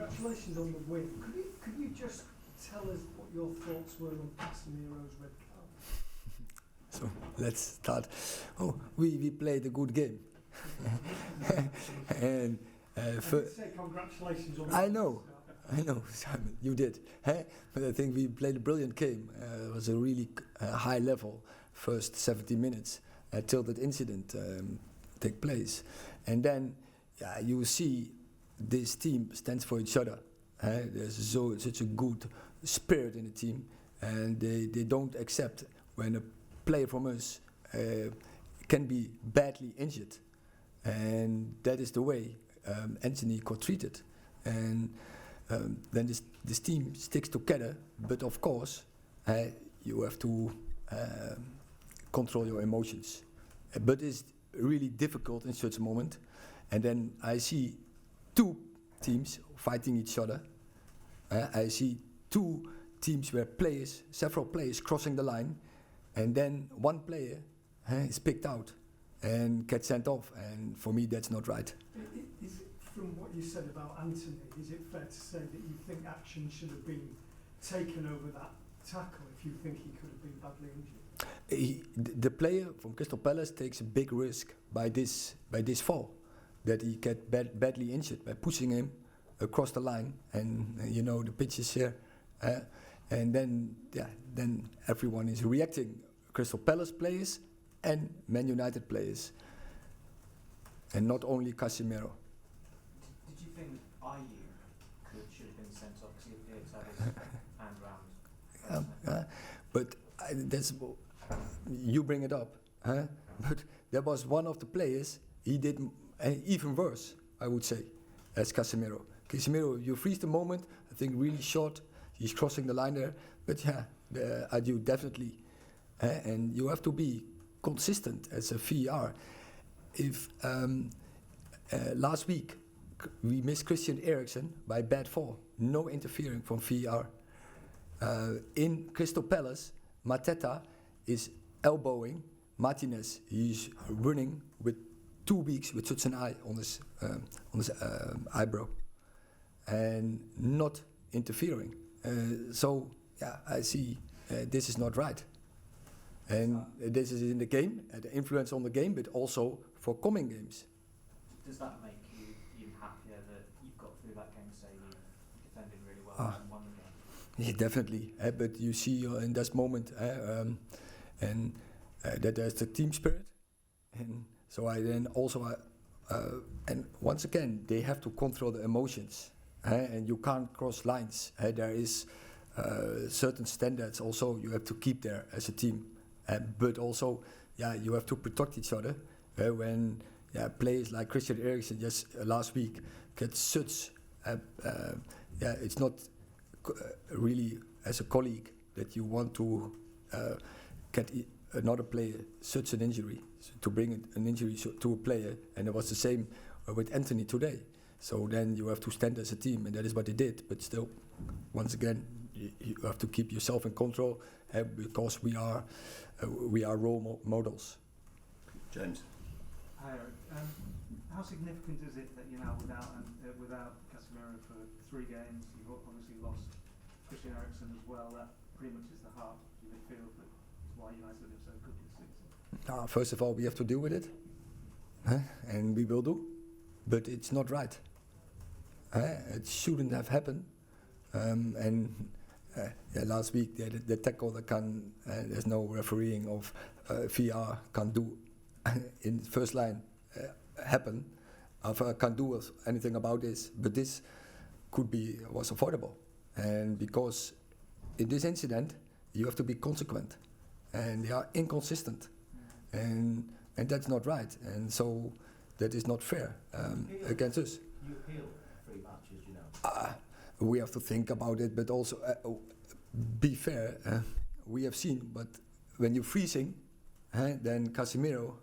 congratulations on the win. Could you just tell us what your thoughts were on Casemiro's red card? So let's start. We played a good game. And say congratulations on I know, Simon, you did. But I think we played a brilliant game. It was a really high level first 70 minutes till that incident take place. And then you see this team stands for each other. There's such a good spirit in the team, and they don't accept when a player from us can be badly injured. And that is the way Anthony got treated. And then this team sticks together, but of course you have to control your emotions. But it's really difficult in such a moment. And then I see two teams fighting each other. I see two teams where several players crossing the line, and then one player is picked out and gets sent off. And for me, that's not right. Is it, from what you said about Anthony, is it fair to say that you think action should have been taken over that tackle if you think he could have been badly injured? The player from Crystal Palace takes a big risk by this fall, that he get badly injured by pushing him across the line, and you know the pitch is here, and then everyone is reacting. Crystal Palace players and Man United players, and not only Casemiro. Did you think IU should have been sent off because he appeared to have his hand round? But that's you bring it up, but there was one of the players. He did even worse, I would say, as Casemiro. Casemiro, you freeze the moment. I think really short. He's crossing the line there, but I do definitely, and you have to be consistent as a VAR. If last week we missed Christian Eriksen by bad fall, no interfering from VAR. In Crystal Palace, Mateta is elbowing Martinez. He's running with 2 weeks with such an eye on his eyebrow, and not interfering. So I see this is not right, and this is in the game, the influence on the game, but also for coming games. Does that make you happier that you've got through that game, say you defended really well and won the game? Yeah, definitely. But you see in this moment, and that there's the team spirit, and so I then also, and once again, they have to control the emotions, and you can't cross lines. There is certain standards also you have to keep there as a team, but also, you have to protect each other. When players like Christian Eriksen just last week get such, it's not really as a colleague that you want to get another player such an injury, to bring an injury to a player, and it was the same with Anthony today. So then you have to stand as a team, and that is what they did. But still, once again, you have to keep yourself in control, because we are role models. James. Hi Erik. How significant is it that you're now without Casemiro for 3 games? You've obviously lost Christian Eriksen as well. That pretty much is the heart of your midfield. But why United have been so good this season? First of all, we have to deal with it, and we will do. But it's not right. It shouldn't have happened. Last week the tackle that there's no refereeing of VR can do in first line happen. Can't do anything about this. But this was avoidable, and because in this incident you have to be consequent, and they are inconsistent, and that's not right, and so that is not fair against us. You appeal 3 matches, you know. We have to think about it, but also be fair. We have seen, but when you're freezing, then Casemiro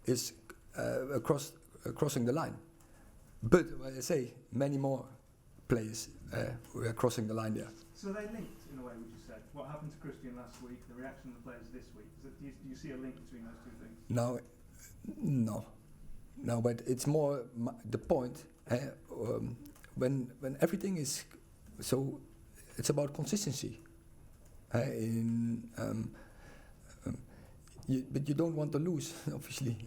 is crossing the line. But I say many more players were crossing the line there. So they linked in a way, would you say? What happened to Christian last week, the reaction of the players this week? Do you see a link between those two things? No, but it's more the point. when everything is so, it's about consistency. But you don't want to lose, obviously,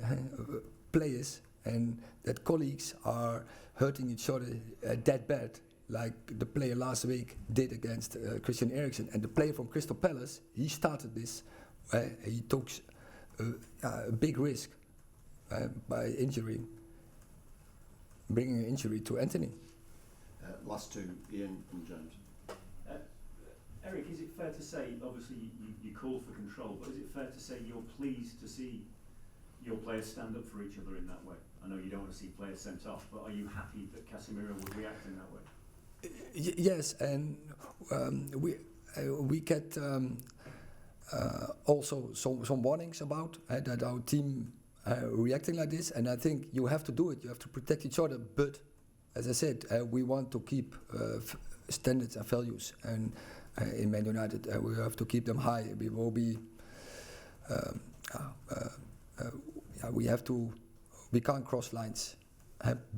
players, and that colleagues are hurting each other that bad, like the player last week did against Christian Eriksen. And the player from Crystal Palace, he started this. He took a big risk by bringing an injury to Anthony. Last two, Ian and James. Erik, is it fair to say, obviously you call for control, but is it fair to say you're pleased to see your players stand up for each other in that way? I know you don't want to see players sent off, but are you happy that Casemiro would react in that way? Yes, and we get also some warnings about that our team reacting like this, and I think you have to do it. You have to protect each other, but as I said, we want to keep standards and values, and in Man United we have to keep them high. We will be. We can't cross lines,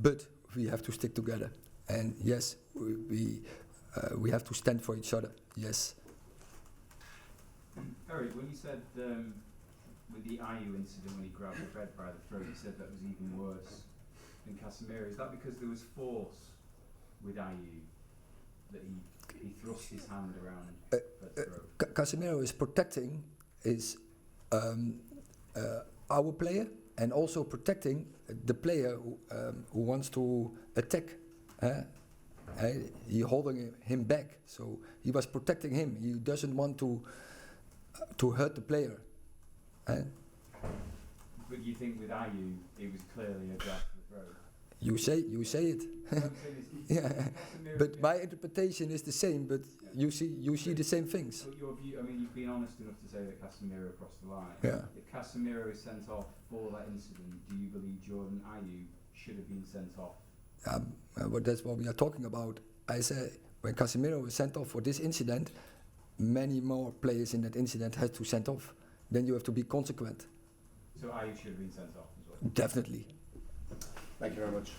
but we have to stick together. And yes, we have to stand for each other. Yes. Erik, when you said with the Ayew incident when he grabbed Fred by the throat, you said that was even worse than Casemiro. Is that because there was force with Ayew that he thrust his hand around Fred's throat? Casemiro is protecting our player, and also protecting the player who wants to attack. He holding him back, so he was protecting him. He doesn't want to hurt the player. But you think with Ayew, it was clearly a grab to the throat? You say it. Yeah. But my interpretation is the same. But you see the same things. But your view, I mean, you've been honest enough to say that Casemiro crossed the line. Yeah. If Casemiro is sent off for that incident, do you believe Jordan Ayew should have been sent off? But that's what we are talking about. I say when Casemiro was sent off for this incident, many more players in that incident had to send off. Then you have to be consequent. So Ayew should have been sent off as well? Definitely. Thank you very much.